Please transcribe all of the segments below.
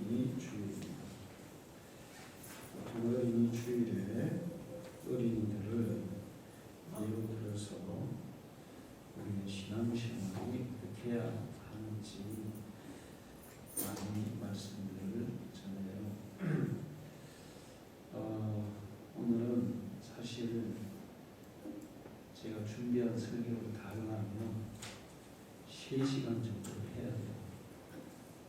어린이 주일입니다. 어린이 주일에 어린이들을 예로 들어서 우리의 신앙생활이 어떻게 해야 하는지 많이 말씀들을 전해요. 오늘은 사실 제가 준비한 설교를 다 하려면 3시간 정도 해야 돼요.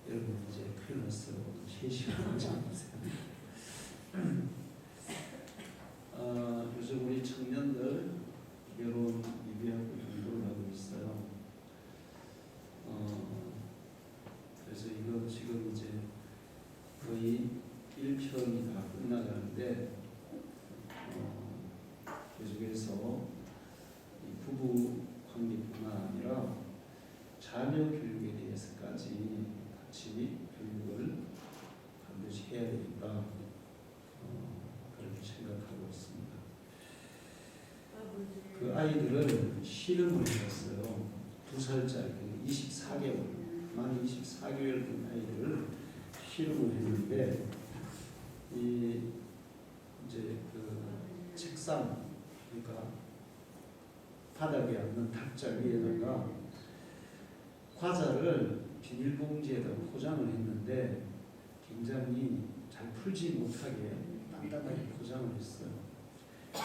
여러분 이제 큰일 났어요. 3시간 잡으세요. 요즘 우리 청년들 결혼 예비하고 공부를 하고 있어요. 그래서 이거 지금 이제 거의 1편이 다 끝나가는데 계속해서 이 부부 관계뿐만 아니라 자녀 교육에 대해서까지 같이 교육을 반드시 해야 되겠다. 그렇게 생각하고 있습니다. 그 아이들을 실험을 해봤어요. 2살짜리 24개월, 만 24개월 된 아이들을 실험을 했는데 이제 그 책상, 그러니까 바닥에 앉는 탁자 위에다가 과자를 비닐봉지에다 포장을 했는데 굉장히 잘 풀지 못하게 단단하게 포장을 했어요.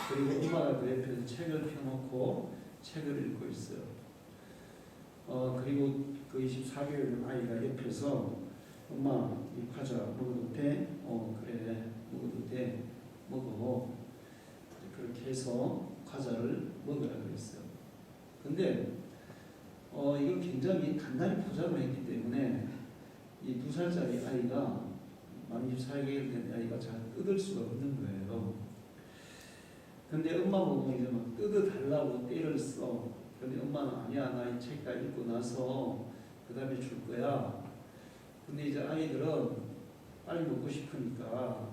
그리고 엄마가 그 옆에서 책을 펴놓고 책을 읽고 있어요. 그리고 그 24개월 아이가 옆에서 엄마 이 과자 먹어도 돼? 그래 먹어도 돼. 먹어. 그렇게 해서 과자를 먹으라 그랬어요. 근데 이걸 굉장히 단단히 포장을 했기 때문에 이 2살짜리 아이가 만 24개월 된 아이가 잘 뜯을 수가 없는 거예요. 근데 엄마 보고 이제 막 뜯어달라고 때를 써. 근데 엄마는 아니야, 나 이 책 다 읽고 나서 그 다음에 줄 거야. 근데 이제 아이들은 빨리 먹고 싶으니까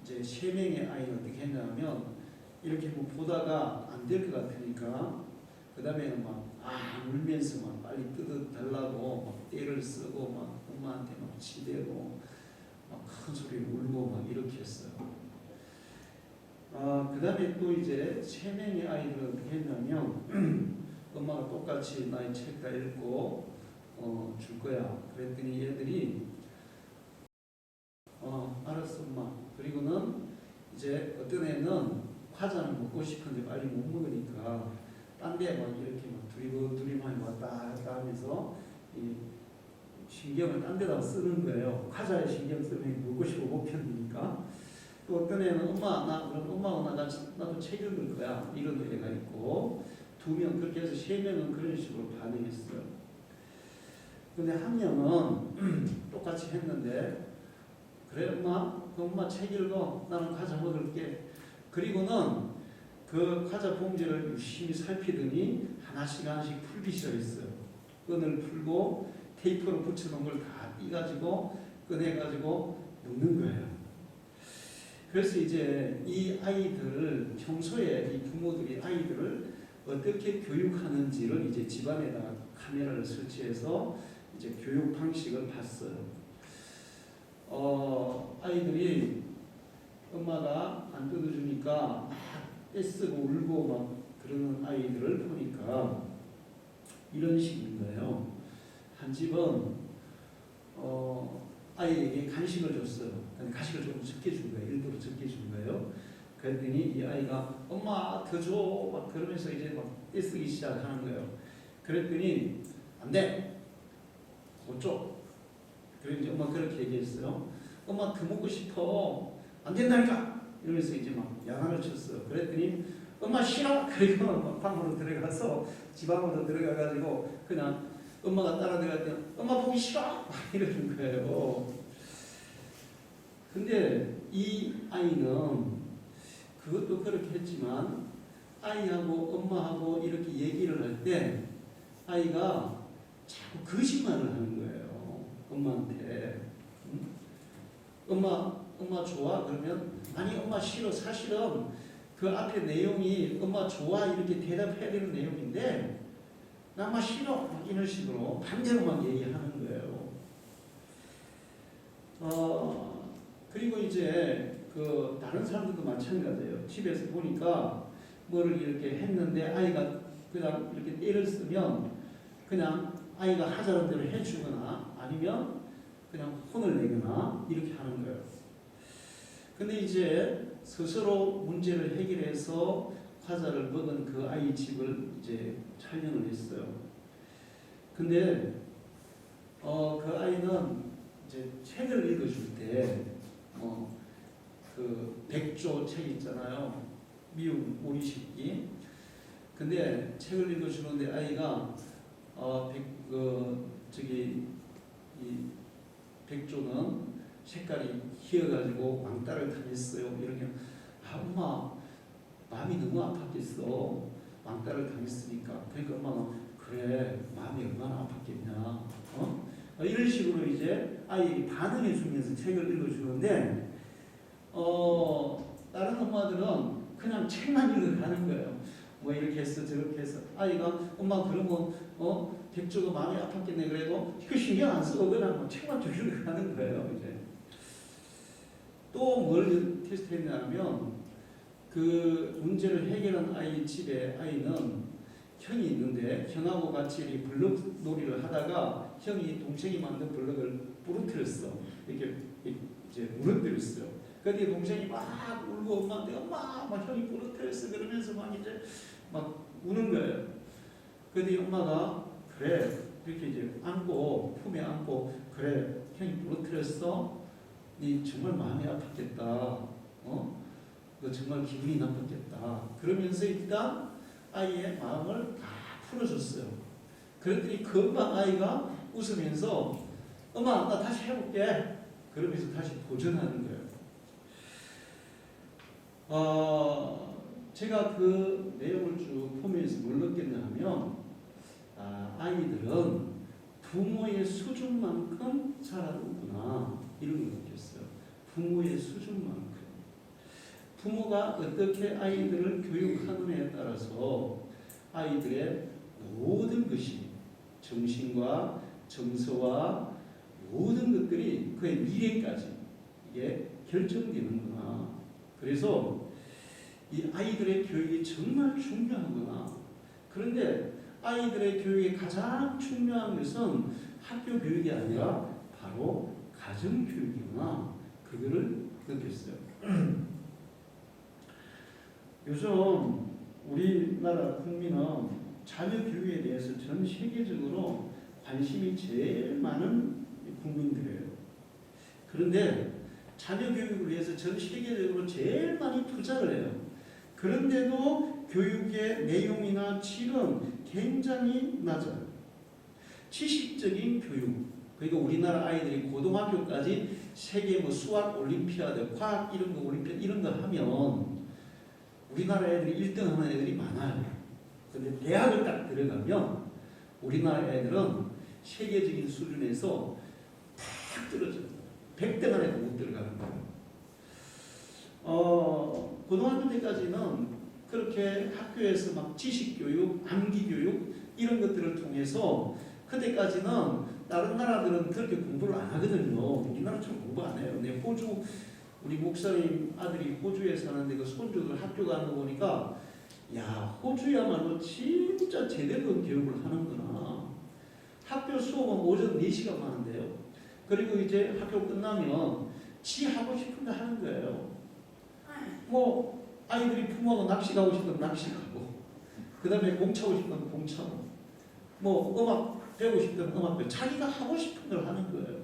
이제 3명의 아이는 어떻게 했냐면 이렇게 뭐 보다가 안 될 것 같으니까 그 다음에는 막 울면서 막 빨리 뜯어달라고 막 때를 쓰고 막 엄마한테 막 지대고 막 큰 소리로 울고 막 이렇게 했어요. 그 다음에 또 이제 3명의 아이들은 어떻게 했냐면 엄마가 똑같이 나의 책 다 읽고 줄 거야. 그랬더니 얘들이 알았어 엄마. 그리고는 이제 어떤 애는 과자는 먹고 싶은데 빨리 못 먹으니까 딴 데 막 이렇게 막 두리번두리번 왔다 갔다 하면서 이 신경을 딴 데다 쓰는 거예요. 과자에 신경 쓰면 먹고 싶고 못 견디니까. 또 어떤 애는 그럼 엄마하고 나도 책 읽을 거야. 이런 애가 있고 2명 그렇게 해서 3명은 그런 식으로 반응했어요. 근데 한 명은 똑같이 했는데 그래 엄마 책 읽어. 나는 과자 먹을게. 그리고는 그 과자 봉지를 유심히 살피더니 하나씩 풀기 시작했어요. 끈을 풀고 테이프로 붙여놓은 걸 다 띄가지고 꺼내가지고 먹는 거예요. 그래서 이제 이 아이들을 평소에 이 부모들이 아이들을 어떻게 교육하는지를 이제 집안에다가 카메라를 설치해서 이제 교육 방식을 봤어요. 아이들이 엄마가 안 뜯어주니까 막 떼쓰고 울고 막 그러는 아이들을 보니까 이런 식인 거예요. 한 집은 아이에게 간식을 줬어요. 간식을 조금 적게 준 거예요. 일부러 적게 준 거예요. 그랬더니 이 아이가 엄마 더 줘 막 그러면서 이제 막 떼쓰기 시작하는 거예요. 그랬더니 안 돼. 못 줘. 그래서 엄마 그렇게 얘기했어요. 엄마 더 먹고 싶어. 안 된다니까. 이러면서 이제 막 야단을 쳤어요. 그랬더니 엄마 싫어. 그리고 막 방으로 들어가서 지방으로 들어가가지고 그냥 엄마가 따라 들어갈 때 엄마 보기 싫어. 이러는 거예요. 근데 이 아이는 그것도 그렇게 했지만 아이하고 엄마하고 이렇게 얘기를 할 때 아이가 자꾸 거짓말을 하는 거예요. 엄마한테. 엄마 좋아? 그러면 아니 엄마 싫어. 사실은 그 앞에 내용이 엄마 좋아 이렇게 대답해야 되는 내용인데 나 엄마 싫어. 이런 식으로 반대로 막 얘기하는 거예요. 그리고 이제 그 다른 사람들도 마찬가지예요. 집에서 보니까 뭐를 이렇게 했는데 아이가 그냥 이렇게 때를 쓰면 그냥 아이가 하자는 대로 해주거나 아니면 그냥 혼을 내거나 이렇게 하는 거예요. 근데 이제 스스로 문제를 해결해서 과자를 먹은 그 아이 집을 이제 촬영을 했어요. 근데 그 아이는 이제 책을 읽어줄 때 그 백조 책 있잖아요. 미운 우리 새끼. 근데 책을 읽어주는데 아이가 이 백조는 색깔이 희어가지고 왕따를 당했어요. 이렇게 엄마 마음이 너무 아팠겠어. 왕따를 당했으니까. 그러니까 엄마가 그래 마음이 얼마나 아팠겠냐. 이런 식으로 이제 아이에게 반응해 주면서 책을 읽어주는데 다른 엄마들은 그냥 책만 읽어가는 거예요. 뭐 이렇게 했어 저렇게 했어. 아이가 엄마 그러면 백조가 마음이 아팠겠네 그래도 그 신경 안 쓰고 그냥 뭐 책만 쭉 읽어가는 거예요. 이제 또 뭘 테스트했냐면 그 문제를 해결한 아이 집에 아이는 형이 있는데 형하고 같이 블럭 놀이를 하다가 형이 동생이 만든 블럭을 부러뜨렸어. 이렇게 이제 무너뜨렸어요. 그때 동생이 막 울고 엄마한테 엄마 막 형이 부러뜨렸어 그러면서 막 이제 막 우는 거예요. 그때 엄마가 그래 이렇게 이제 안고 품에 안고 그래 형이 부러뜨렸어. 네 정말 마음이 아팠겠다. 너 정말 기분이 나빴겠다. 그러면서 일단 아이의 마음을 다 풀어줬어요. 그랬더니 금방 아이가 웃으면서 엄마 나 다시 해볼게. 그러면서 다시 도전하는 거예요. 제가 그 내용을 쭉 보면서 뭘 느꼈냐 하면 아이들은 부모의 수준만큼 자라는구나 이런 걸 느꼈어요. 부모의 수준만큼. 부모가 어떻게 아이들을 교육하느냐에 따라서 아이들의 모든 것이 정신과 정서와 모든 것들이 그의 미래까지 이게 결정되는구나. 그래서 이 아이들의 교육이 정말 중요하구나. 그런데 아이들의 교육이 가장 중요한 것은 학교 교육이 아니라 바로 가정 교육이구나. 그거를 느꼈어요. 요즘 우리나라 국민은 자녀 교육에 대해서 전 세계적으로 관심이 제일 많은 국민들이에요. 그런데 자녀 교육을 위해서 전 세계적으로 제일 많이 투자를 해요. 그런데도 교육의 내용이나 질은 굉장히 낮아요. 지식적인 교육. 그러니까 우리나라 아이들이 고등학교까지 세계 뭐 수학 올림피아드, 과학 이런 거 올림피아드 이런 거 하면 우리나라 애들이 1등 하는 애들이 많아요. 근데 대학을 딱 들어가면 우리나라 애들은 세계적인 수준에서 탁 떨어져요. 100등 안에도 못 들어가는 거예요. 고등학교 때까지는 그렇게 학교에서 막 지식교육, 암기교육 이런 것들을 통해서 그때까지는 다른 나라들은 그렇게 공부를 안 하거든요. 우리나라처럼 공부 안 해요. 근데 호주 우리 목사님 아들이 호주에 사는데 그 손주들 학교 가는 거 보니까 야 호주야말로 진짜 제대로 교육을 하는구나. 학교 수업은 오전 4시간 하는데요. 그리고 이제 학교 끝나면 지 하고 싶은 거 하는 거예요. 뭐 아이들이 부모가 낚시 가고 싶으면 낚시 가고 그 다음에 공 차고 싶으면 공 차고 뭐 음악 배우고 싶으면 음악 배우고 자기가 하고 싶은 걸 하는 거예요.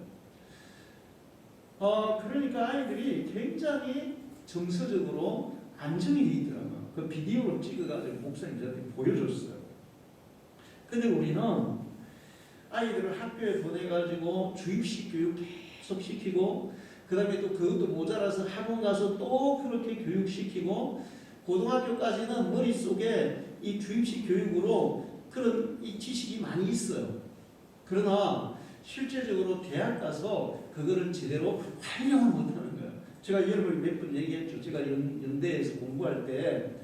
그러니까 아이들이 굉장히 정서적으로 안정이 돼 있더라고요. 그 비디오를 찍어가지고 목사님 저한테 보여줬어요. 근데 우리는 아이들을 학교에 보내가지고 주입식 교육 계속 시키고 그 다음에 또 그것도 모자라서 학원 가서 또 그렇게 교육시키고 고등학교까지는 머릿속에 이 주입식 교육으로 그런 이 지식이 많이 있어요. 그러나 실제적으로 대학 가서 그거를 제대로 활용을 못하는 거예요. 제가 여러분이 몇 번 얘기했죠. 제가 연대에서 공부할 때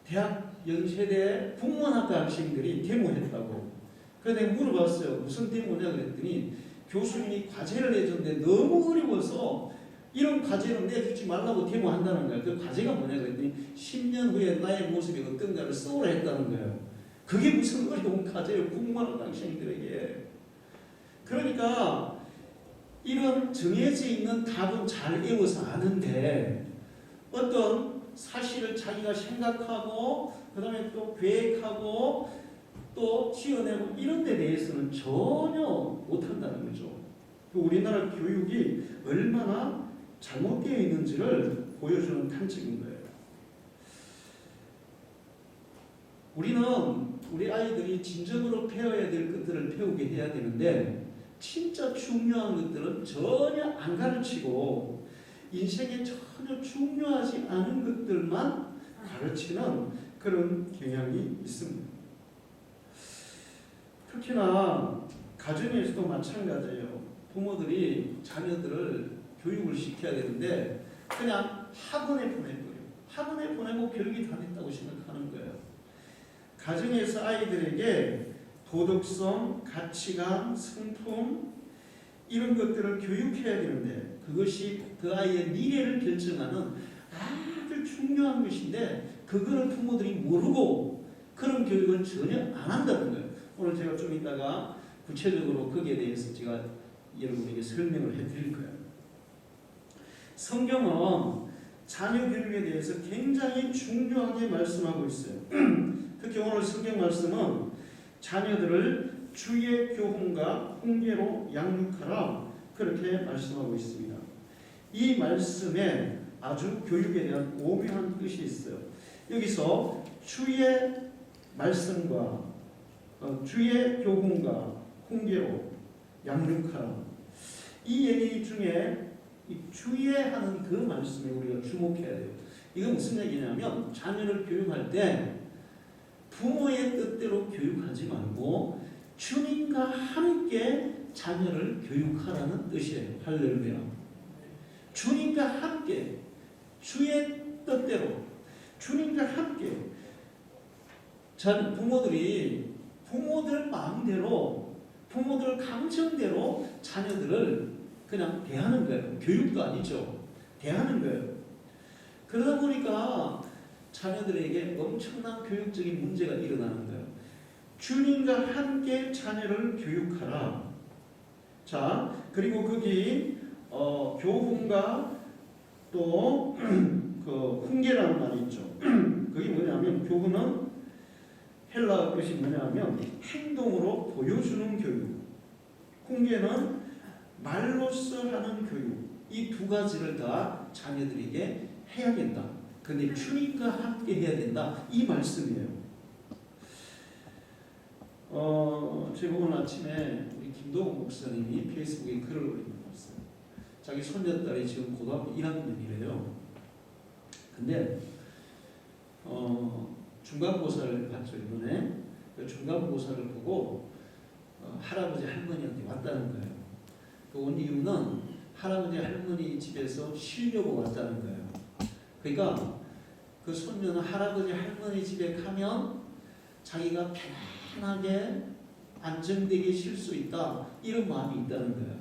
대학 연세대 국문학과 학생들이 데모했다고. 그래서 내가 물어봤어요. 무슨 데모냐 그랬더니 교수님이 과제를 내줬는데 너무 어려워서 이런 과제는 내주지 말라고 데모한다는 거예요. 그 과제가 뭐냐 그랬더니 10년 후에 나의 모습이 어떤가를 써오라 했다는 거예요. 그게 무슨 어려운 과제예요. 국문학 학생들에게. 그러니까 이런 정해져 있는 답은 잘 외워서 아는데 어떤 사실을 자기가 생각하고 그 다음에 또 계획하고 또 지어내고 이런 데 대해서는 전혀 못한다는 거죠. 우리나라 교육이 얼마나 잘못되어 있는지를 보여주는 단적인 거예요. 우리는 우리 아이들이 진정으로 배워야 될 것들을 배우게 해야 되는데 진짜 중요한 것들은 전혀 안 가르치고 인생에 전혀 중요하지 않은 것들만 가르치는 그런 경향이 있습니다. 특히나 가정에서도 마찬가지예요. 부모들이 자녀들을 교육을 시켜야 되는데 그냥 학원에 보내버려요. 학원에 보내고 별게 다 됐다고 생각하는 거예요. 가정에서 아이들에게 도덕성, 가치관, 성품 이런 것들을 교육해야 되는데 그것이 그 아이의 미래를 결정하는 아주 중요한 것인데 그거를 부모들이 모르고 그런 교육을 전혀 안 한다는 거예요. 오늘 제가 좀 이따가 구체적으로 거기에 대해서 제가 여러분에게 설명을 해드릴 거예요. 성경은 자녀 교육에 대해서 굉장히 중요하게 말씀하고 있어요. 특히 오늘 성경 말씀은 자녀들을 주의 교훈과 훈계로 양육하라 그렇게 말씀하고 있습니다. 이 말씀에 아주 교육에 대한 오묘한 뜻이 있어요. 여기서 주의 말씀과 주의 교훈과 훈계로 양육하라. 이 얘기 중에 이 주의하는 그 말씀에 우리가 주목해야 돼요. 이건 무슨 얘기냐면 자녀를 교육할 때 부모의 뜻대로 교육하지 말고 주님과 함께 자녀를 교육하라는 뜻이에요. 할렐루야. 주님과 함께 주의 뜻대로 주님과 함께 부모들이 부모들 마음대로 부모들 감정대로 자녀들을 그냥 대하는 거예요. 교육도 아니죠. 대하는 거예요. 그러다 보니까 자녀들에게 엄청난 교육적인 문제가 일어나는 거예요. 주님과 함께 자녀를 교육하라. 자, 그리고 거기 교훈과 또 그 훈계라는 말이 있죠. 그게 뭐냐면 교훈은 헬라어 뜻이 뭐냐면 행동으로 보여주는 교육. 훈계는 말로써 하는 교육. 이 두 가지를 다 자녀들에게 해야 된다. 근데 주님과 함께 해야 된다. 이 말씀이에요. 제가 오늘 아침에 우리 김도훈 목사님이 페이스북에 글을 올린 거 봤어요. 자기 손녀딸이 지금 고등학교 1학년이래요. 근데 중간고사를 봤죠 이번에. 중간고사를 보고 할아버지 할머니한테 왔다는 거예요. 그 온 이유는 할아버지 할머니 집에서 쉬려고 왔다는 거예요. 그러니까 그 손녀는 할아버지 할머니 집에 가면 자기가 편안하게 안정되게 쉴 수 있다 이런 마음이 있다는 거예요.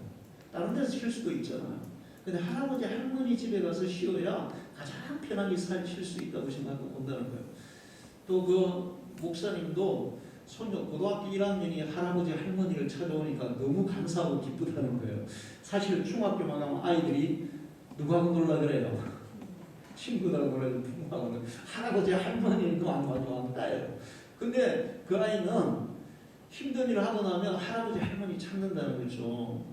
다른 데서 쉴 수도 있잖아요. 근데 할아버지 할머니 집에 가서 쉬어야 가장 편하게 쉴 수 있다고 생각하고 온다는 거예요. 또 그 목사님도 손녀 고등학교 1학년이 할아버지 할머니를 찾아오니까 너무 감사하고 기쁘다는 거예요. 사실 중학교만 가면 아이들이 누구하고 놀라 그래요? 친구들하고 놀아요. 부모하고 놀아요. 할아버지 할머니도 안 가요. 근데 그 아이는 힘든 일을 하고 나면 할아버지 할머니 찾는다는 거죠.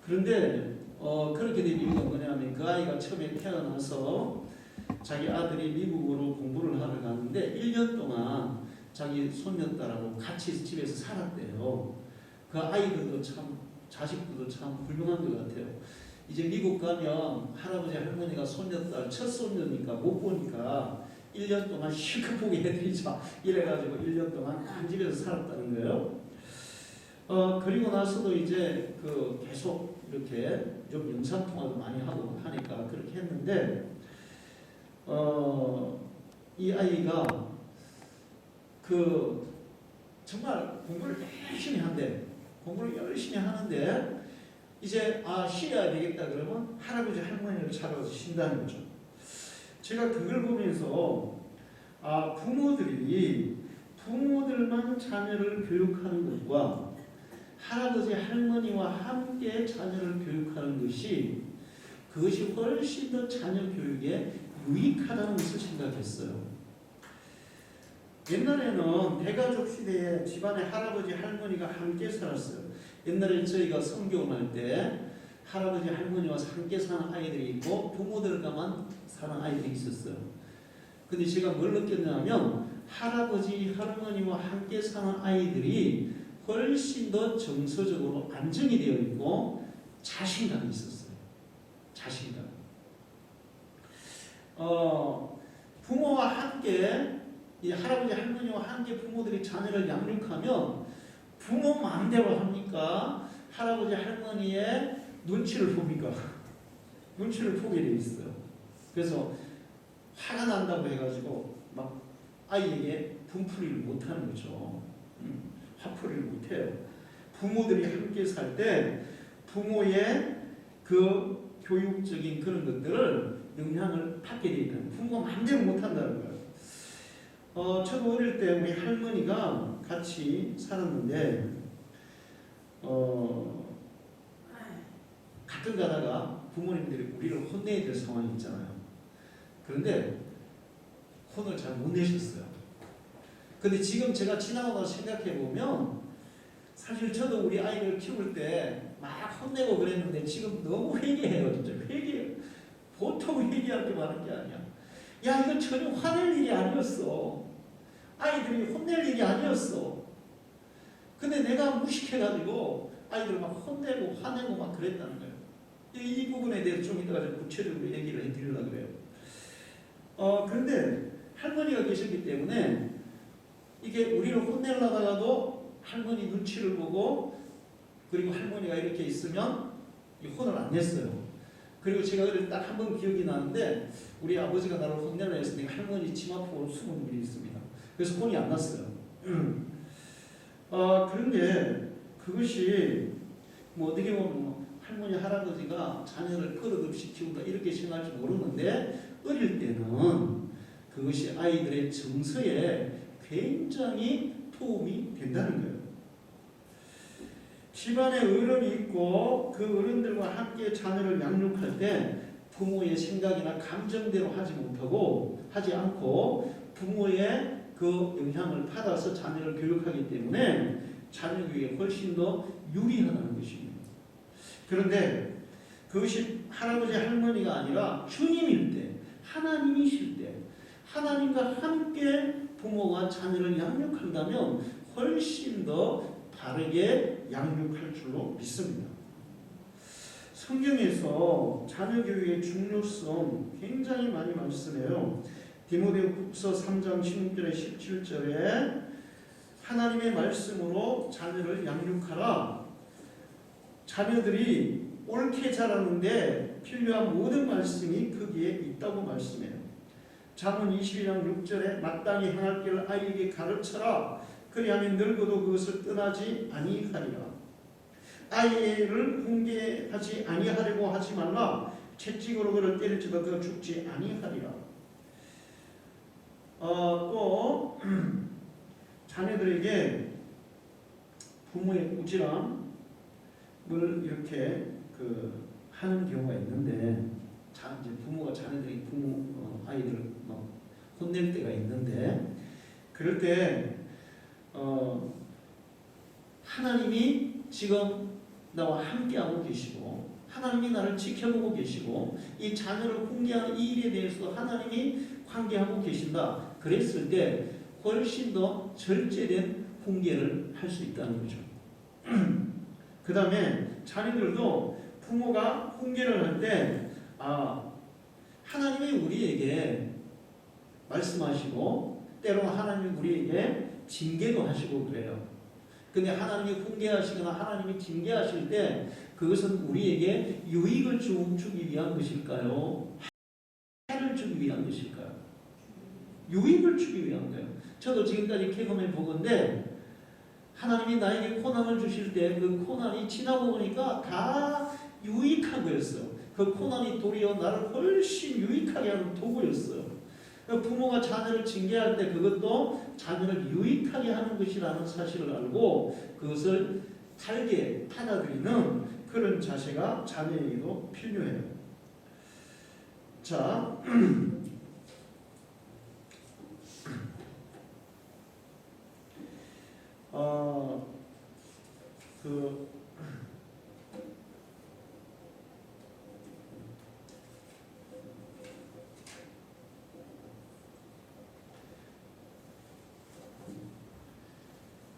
그런데 그렇게 된 이유가 뭐냐면 그 아이가 처음에 태어나서 자기 아들이 미국으로 공부를 하러 갔는데 1년 동안 자기 손녀딸하고 같이 집에서 살았대요. 그 아이들도 참 자식들도 참 훌륭한 것 같아요. 이제 미국 가면 할아버지 할머니가 손녀딸 첫 손녀니까 못 보니까 1년 동안 실컷 보게 해드리자 이래가지고 1년 동안 한 집에서 살았다는 거예요. 그리고 나서도 이제 계속 이렇게 좀 영상 통화도 많이 하고 하니까 그렇게 했는데 이 아이가 정말 공부를 열심히 한대. 공부를 열심히 하는데 이제 쉬어야 되겠다 그러면 할아버지 할머니를 찾아가서 쉰다는 거죠. 제가 그걸 보면서 부모들만 자녀를 교육하는 것과 할아버지 할머니와 함께 자녀를 교육하는 그것이 훨씬 더 자녀 교육에 유익하다는 것을 생각했어요. 옛날에는 대가족 시대에 집안에 할아버지 할머니가 함께 살았어요. 옛날에 저희가 성교할 때 할아버지 할머니와 함께 사는 아이들이 있고 부모들과만 사는 아이들이 있었어요. 근데 제가 뭘 느꼈냐면 할아버지 할머니와 함께 사는 아이들이 훨씬 더 정서적으로 안정이 되어 있고 자신감이 있었어요. 자신감. 부모와 함께 이 할아버지 할머니와 함께 부모들이 자녀를 양육하면 부모 마음대로 합니까? 할아버지 할머니의 눈치를 봅니까? 눈치를 보게 돼 있어요. 그래서 화가 난다고 해가지고 막 아이에게 분풀이를 못하는 거죠. 화풀이를 못해요. 부모들이 함께 살 때 부모의 그 교육적인 그런 것들을 영향을 받게 돼 있는, 부모가 마음대로 못한다는 거예요. 저도 어릴 때 우리 할머니가 같이 살았는데 가끔 가다가 부모님들이 우리를 혼내야 될 상황이 있잖아요. 그런데 혼을 잘 못 내셨어요. 근데 지금 제가 지나가서 생각해 보면 사실 저도 우리 아이를 키울 때 막 혼내고 그랬는데 지금 너무 회개해요. 진짜 회개해요. 보통 회개할 게 많은 게 아니야. 야, 이거 전혀 화낼 일이 아니었어. 아이들이 혼낼 일이 아니었어. 근데 내가 무식해가지고 아이들 막 혼내고 화내고 막 그랬다는 거예요. 이 부분에 대해서 좀 이따가 좀 구체적으로 얘기를 해드리려고 그래요. 그런데 할머니가 계셨기 때문에 이게 우리를 혼내려다가도 할머니 눈치를 보고, 그리고 할머니가 이렇게 있으면 혼을 안 냈어요. 그리고 제가 딱 한 번 기억이 나는데 우리 아버지가 나를 혼내려 해서 내가 할머니 치마폭으로 숨은 일이 있습니다. 그래서 혼이 안 났어요. 그런데 그것이 뭐 어떻게 보면 할머니 할아버지가 자녀를 버릇없이 키운다 이렇게 생각할지 모르는데 어릴 때는 그것이 아이들의 정서에 굉장히 도움이 된다는 거예요. 집안에 어른이 있고 그 어른들과 함께 자녀를 양육할 때 부모의 생각이나 감정대로 하지 않고 부모의 그 영향을 받아서 자녀를 교육하기 때문에 자녀 교육에 훨씬 더 유리하다는 것입니다. 그런데 그것이 할아버지 할머니가 아니라 주님일 때, 하나님이실 때, 하나님과 함께 부모가 자녀를 양육한다면 훨씬 더 바르게 양육할 줄로 믿습니다. 성경에서 자녀 교육의 중요성 굉장히 많이 말씀해요. 디모데후서 3장 16절에 17절에 하나님의 말씀으로 자녀를 양육하라. 자녀들이 옳게 자라는데 필요한 모든 말씀이 거기에 있다고 말씀해요. 잠언 22장 6절에 마땅히 행할 길을 아이에게 가르쳐라. 그리하면 늙어도 그것을 떠나지 아니하리라. 아이를 훈계하지 아니하려고 하지 말라. 채찍으로 그를 때릴지도 그가 죽지 아니하리라. 또 자녀들에게 부모의 꾸지람을 이렇게 하는 경우가 있는데, 이제 부모가 자녀들이 아이들을 막 혼낼 때가 있는데, 그럴 때 하나님이 지금 나와 함께하고 계시고 하나님이 나를 지켜보고 계시고 이 자녀를 훈계하는 이 일에 대해서도 하나님이 관계하고 계신다. 그랬을 때 훨씬 더 절제된 훈계를 할 수 있다는 거죠. 그 다음에 자녀들도 부모가 훈계를 할 때 하나님이 우리에게 말씀하시고 때로는 하나님이 우리에게 징계도 하시고 그래요. 근데 하나님이 훈계하시거나 하나님이 징계하실 때 그것은 우리에게 유익을 주기 위한 것일까요? 해를 주기 위한 것일까요? 유익을 주기 위한 거예요. 저도 지금까지 개그맨 보건데 하나님이 나에게 고난을 주실 때 그 고난이 지나고 보니까 다 유익한 거였어. 그 고난이 도리어 나를 훨씬 유익하게 하는 도구였어요. 부모가 자녀를 징계할 때 그것도 자녀를 유익하게 하는 것이라는 사실을 알고 그것을 달게 받아들이는 그런 자세가 자녀에게도 필요해요. 자,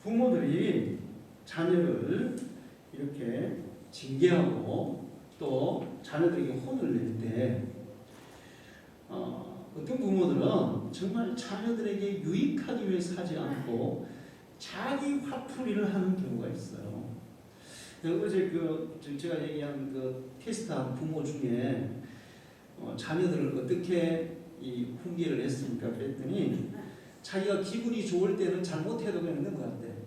부모들이 자녀를 이렇게 징계하고 또 자녀들에게 혼을 낼 때 어떤 부모들은 정말 자녀들에게 유익하기 위해서 하지 않고 자기 화풀이를 하는 경우가 있어요. 어제 제가 얘기한 그 테스트한 부모 중에 자녀들을 어떻게 이 훈계를 했습니까? 그랬더니 자기가 기분이 좋을 때는 잘못해도 그냥 넘어갔대.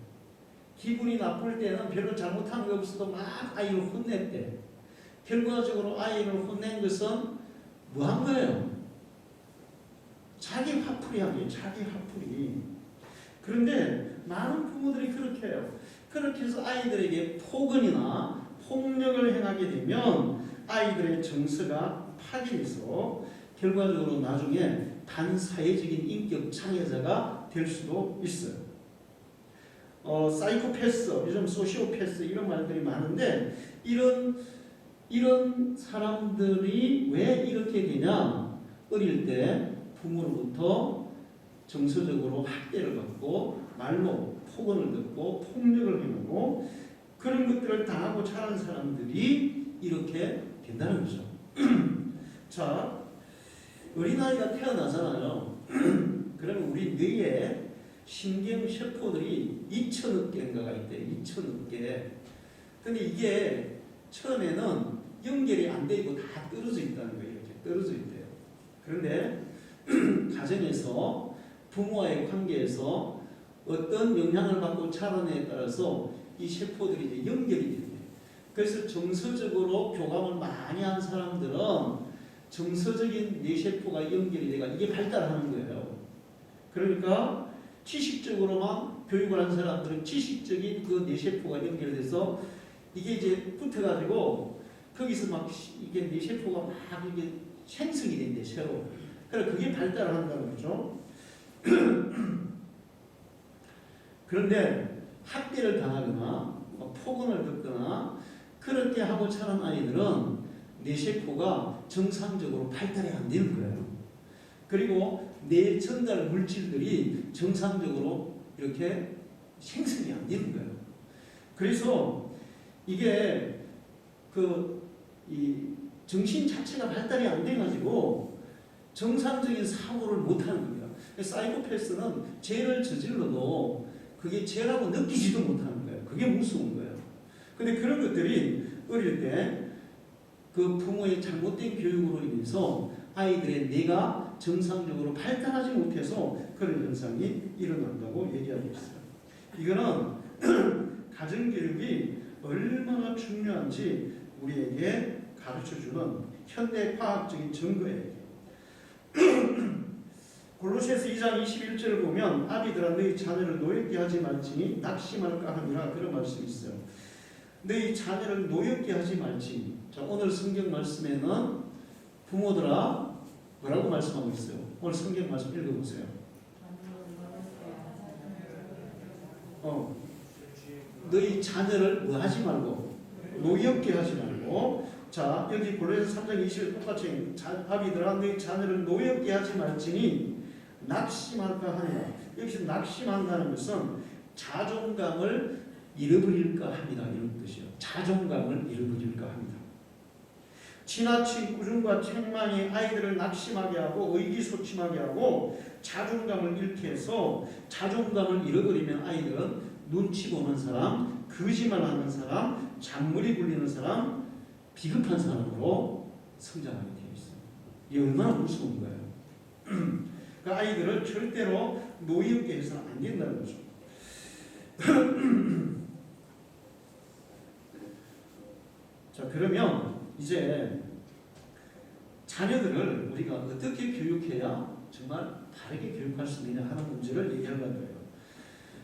기분이 나쁠 때는 별로 잘못한 게 없어도 막 아이를 혼냈대. 결과적으로 아이를 혼낸 것은 뭐 한 거예요? 자기 화풀이하기, 자기 화풀이. 그런데 많은 부모들이 그렇게 해요. 그렇게 해서 아이들에게 폭언이나 폭력을 행하게 되면 아이들의 정서가 파괴해서 결과적으로 나중에 반사회적인 인격 장애자가 될 수도 있어요. 사이코패스, 요즘 소시오패스 이런 말들이 많은데 이런 사람들이 왜 이렇게 되냐? 어릴 때 부모로부터 정서적으로 학대를 받고 말로 폭언을 듣고 폭력을 행하고 그런 것들을 당하고 자란 사람들이 이렇게 된다는 거죠. 자, 어린아이가 태어나잖아요. 그러면 우리 뇌에 신경세포들이 2천억 개인가가 있대요. 2천억 개. 근데 이게 처음에는 연결이 안 돼 있고 다 떨어져 있다는 거예요. 이렇게 떨어져 있대요. 그런데 가정에서 부모와의 관계에서 어떤 영향을 받고 자라느냐에 따라서 이 세포들이 이제 연결이 됩니다. 그래서 정서적으로 교감을 많이 한 사람들은 정서적인 뇌세포가 연결이 돼가 이게 발달하는 거예요. 그러니까 지식적으로만 교육을 한 사람들은 지식적인 그 뇌세포가 연결돼서 이게 이제 붙어가지고 거기서 막 이게 뇌세포가 막 이게 생성이 된대 새로. 그래 그게 발달을 한다는 거죠. 그런데 학대를 당하거나 폭언을 듣거나 그렇게 하고 자란 아이들은 뇌세포가 정상적으로 발달이 안 되는 거예요. 그리고 뇌 전달 물질들이 정상적으로 이렇게 생성이 안 되는 거예요. 그래서 이게 이 정신 자체가 발달이 안 돼가지고 정상적인 사고를 못하는 겁니다. 사이코패스는 죄를 저질러도 그게 죄라고 느끼지도 못하는 거예요. 그게 무서운 거예요. 근데 그런 것들이 어릴 때 그 부모의 잘못된 교육으로 인해서 아이들의 뇌가 정상적으로 발달하지 못해서 그런 현상이 일어난다고 얘기하고 있어요. 이거는 가정교육이 얼마나 중요한지 우리에게 가르쳐주는 현대 과학적인 증거예요. 골로새서 2장 21절을 보면 아비들아 너희 자녀를 노엽게 하지 말지니 낙심할까 하니라 그런 말씀이 있어요. 너희 자녀를 노엽게 하지 말지. 자, 오늘 성경 말씀에는 부모들아 뭐라고 말씀하고 있어요? 오늘 성경 말씀 읽어보세요. 너희 자녀를 뭐 하지 말고 노엽게 하지 말고. 자, 여기 골로새서 3장 20절 똑같이 아비들아 너희 자녀를 노엽게 하지 말지니 낙심할까 하니라. 여기서 낙심한다는 것은 자존감을 잃어버릴까 합니다. 이런 뜻이요. 자존감을 잃어버릴까 합니다. 지나친 꾸중과 책망이 아이들을 낙심하게 하고 의기소침하게 하고 자존감을 잃게 해서 자존감을 잃어버리면 아이들은 눈치 보는 사람, 거짓말하는 사람, 잔머리 굴리는 사람, 비겁한 사람으로 성장하게 되어 있습니다. 이게 얼마나 무서운 거예요. 그 아이들을 절대로 노엽게 해서는 안 된다는 거죠. 자, 그러면 이제 자녀들을 우리가 어떻게 교육해야 정말 바르게 교육할 수 있느냐 하는 문제를 얘기하려고 해요.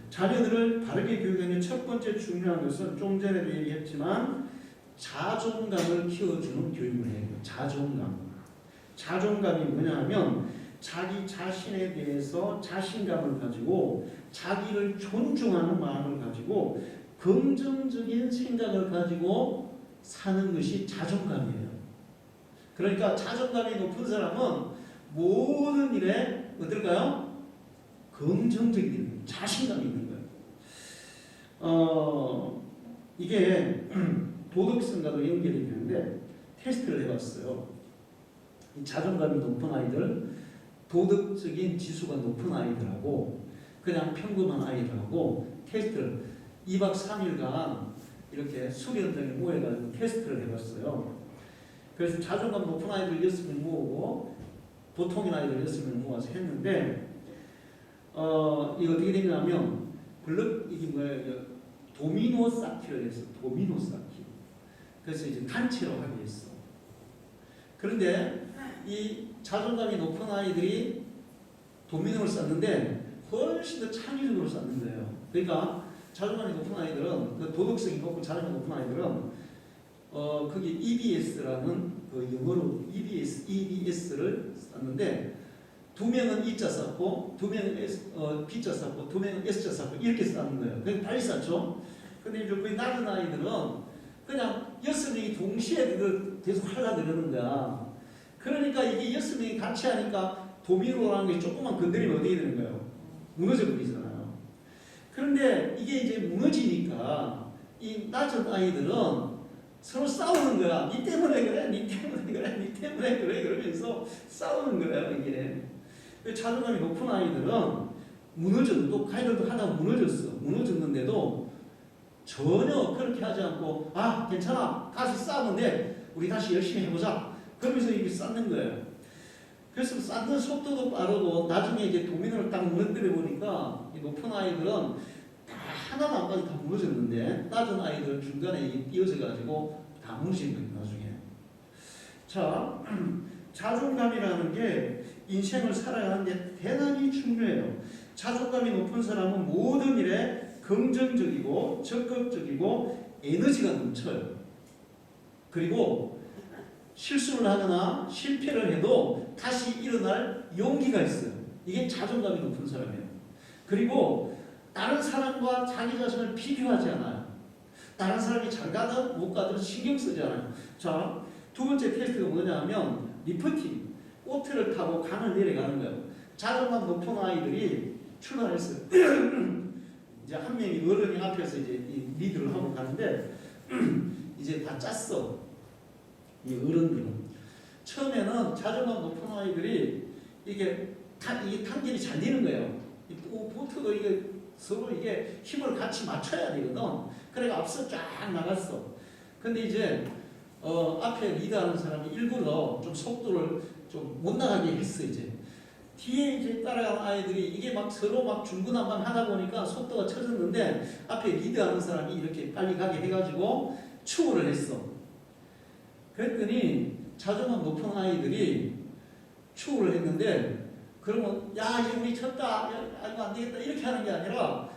자녀들을 바르게 교육하는 첫 번째 중요한 것은 좀 전에도 얘기했지만 자존감을 키워주는 교육을 해야 돼요. 자존감. 자존감이 뭐냐 하면 자기 자신에 대해서 자신감을 가지고 자기를 존중하는 마음을 가지고 긍정적인 생각을 가지고 사는 것이 자존감이에요. 그러니까 자존감이 높은 사람은 모든 일에 어떨까요? 긍정적인 자신감이 있는 거예요. 이게 도덕성과도 연결이 되는데 테스트를 해봤어요. 이 자존감이 높은 아이들, 도덕적인 지수가 높은 아이들하고 그냥 평범한 아이들하고 테스트를 2박 3일간 이렇게 수련장에 모여가지고 테스트를 해봤어요. 그래서 자존감 높은 아이들 6명 모으고 보통인 아이들 6명 모아서 했는데 이게 어떻게 되냐면 이게 뭐예요? 도미노 쌓기를 했어. 도미노 쌓기. 그래서 이제 단체로 하게 했어. 그런데 이 자존감이 높은 아이들이 도미노를 쌓는데 훨씬 더 창의적으로 쌓는 거예요. 그러니까 자존감이 높은 아이들은 그 도덕성이 높고 자존감이 높은 아이들은 거기 EBS라는 그 영어로 EBS를 썼는데 두 명은 E자 썼고 두 명은 B자 썼고 두 명은 S자 썼고 이렇게 쌓는 거예요. 그래서 빨리 쌓죠. 근데 이제 거의 낮은 아이들은 그냥 6명이 동시에 계속 하려고 그러는 거야. 그러니까 이게 6명이 같이 하니까 도미노라는 게 조금만 건드리면 어떻게 되는 거예요? 무너져 버리잖아요. 그런데 이게 이제 무너지니까 이 낮은 아이들은 서로 싸우는 거야. 니 때문에 그래, 니 때문에 그래, 니 때문에 그래 그러면서 싸우는 거예요. 이게. 자존감이 높은 아이들은 무너졌고 아이들도 하다가 무너졌는데도 전혀 그렇게 하지 않고 아 괜찮아 다시 싸우면 돼 우리 다시 열심히 해보자 그러면서 이게 쌓는 거예요. 그래서 쌓는 속도도 빠르고 나중에 이제 도미노를 딱 무너뜨려 보니까 이 높은 아이들은 다 하나도 안 빠져 다 무너졌는데 낮은 아이들은 중간에 이어져 가지고 다 무너진 거예요 나중에. 자 자존감이라는 게 인생을 살아가는데 대단히 중요해요. 자존감이 높은 사람은 모든 일에 긍정적이고 적극적이고 에너지가 넘쳐요. 그리고 실수를 하거나 실패를 해도 다시 일어날 용기가 있어요. 이게 자존감이 높은 사람이에요. 그리고 다른 사람과 자기 자신을 비교하지 않아요. 다른 사람이 잘 가든 못 가든 신경 쓰지 않아요. 자, 두 번째 테스트가 뭐냐 하면 리프팅. 보트를 타고 강을 내려가는 거예요. 자존감 높은 아이들이 출발했어요. 이제 한 명이 어른이 앞에서 이제 이 리드를 하고 가는데 이제 다 짰어. 이 어른들은 처음에는 자존감 높은 아이들이 이게 탄길이 잘 되는 거예요. 이 보트도 이게 서로 이게 힘을 같이 맞춰야 되거든. 그래가 앞서 쫙 나갔어. 근데 이제 앞에 리드하는 사람이 일부러 좀 속도를 좀 못 나가게 했어. 이제 뒤에 이제 따라가는 아이들이 이게 막 서로 막 중구난방하다 보니까 속도가 쳐졌는데 앞에 리드하는 사람이 이렇게 빨리 가게 해가지고 추월을 했어. 그랬더니 자존감 높은 아이들이 추월을 했는데 그러면 야 이제 우리 쳤다, 야 이거 안 되겠다 이렇게 하는 게 아니라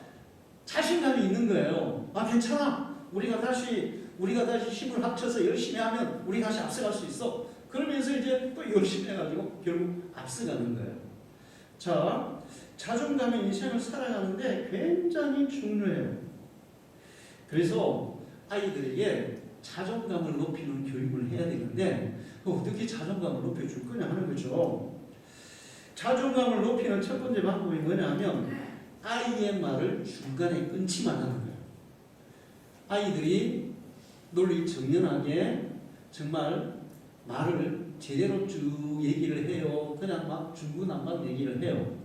자신감이 있는 거예요. 아 괜찮아, 우리가 다시 힘을 합쳐서 열심히 하면 우리 다시 앞서갈 수 있어. 그러면서 이제 또 열심히 해가지고 결국 앞서가는 거예요. 자, 자존감의 인생을 살아가는데 굉장히 중요해요. 그래서 아이들에게 자존감을 높이는 교육을 해야 되는데 어떻게 자존감을 높여줄 거냐 하는 거죠. 자존감을 높이는 첫 번째 방법이 뭐냐면 아이의 말을 중간에 끊지만 하는 거예요. 아이들이 논리 정연하게 정말 말을 제대로 쭉 얘기를 해요. 그냥 막 중구난방 얘기를 해요.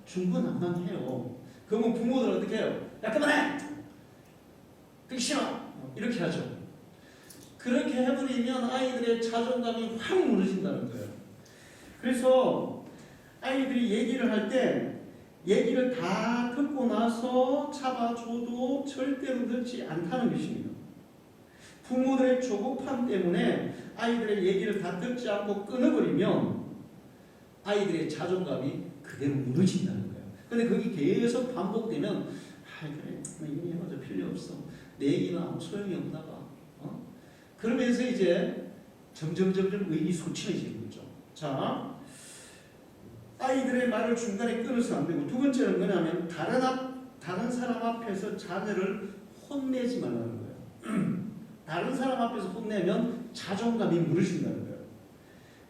중구난방 해요. 그러면 부모들은 어떻게 해요? 야 그만해! 그게 싫어! 이렇게 하죠. 그렇게 해버리면 아이들의 자존감이 확 무너진다는 거예요. 그래서 아이들이 얘기를 할 때 얘기를 다 듣고 나서 잡아줘도 절대로 늦지 않다는 것입니다. 부모들의 조급함 때문에 아이들의 얘기를 다 듣지 않고 끊어버리면 아이들의 자존감이 그대로 무너진다는 거예요. 근데 그게 계속 반복되면 그래 이미 해봐도 필요 없어. 내 얘기는 아무 소용이 없나 봐. 그러면서 이제 점점 의기소침해지는 거죠. 자, 아이들의 말을 중간에 끊어서는 안 되고, 두 번째는 뭐냐면 다른 사람 앞에서 자녀를 혼내지 말라는 거예요. 다른 사람 앞에서 혼내면 자존감이 무너진다는 거예요.